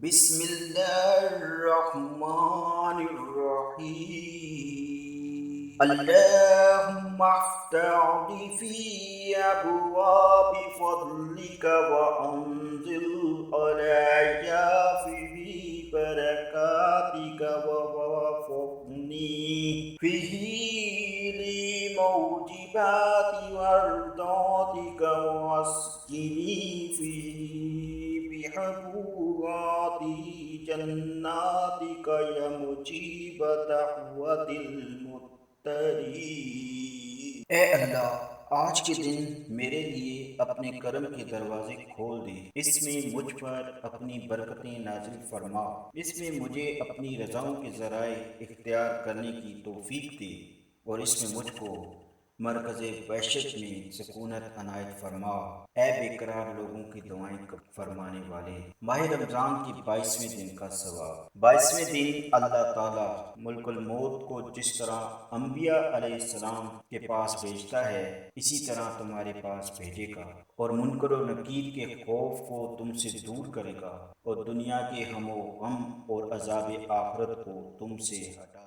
बिस्मिल्लाहिर्रहमानिर्रहीम। अल्लाहुम्मा अफ्तह फी अबवाबि फ़ज़लिका व अंज़िल अलैया फ़ी बरकातिका व वफ़क़नी फ़ीही लिमौजिबाति मर्दातिका वस्क़िनी फ़ीही बिहबूराति जन्नातिका या मुजीब दअवतिल मुत्तरी। ए अल्लाह, आज के दिन मेरे लिए अपने करम के दरवाजे खोल दे। इसमें मुझ पर अपनी बरकतें नाजिल फरमा। इसमें मुझे अपनी रज़ाओं के ज़राए इख्तियार करने की तौफीक दे और इसमें मुझको मरकज़े वहशत में सुकूनत अनायत फरमा। ए बेकरार लोगों की दुआएं फरमाने वाले, माह रमज़ान के 22वें दिन का सवाब। 22वें दिन अल्लाह ताला मुल्कुल मौत को जिस तरह अंबिया अलैहिस्सलाम के पास भेजता है, इसी तरह तुम्हारे पास भेजेगा और मुनकर और नकीर के खौफ को तुमसे दूर करेगा और दुनिया के हमो गम और अज़ाब आखिरत को तुमसे हटा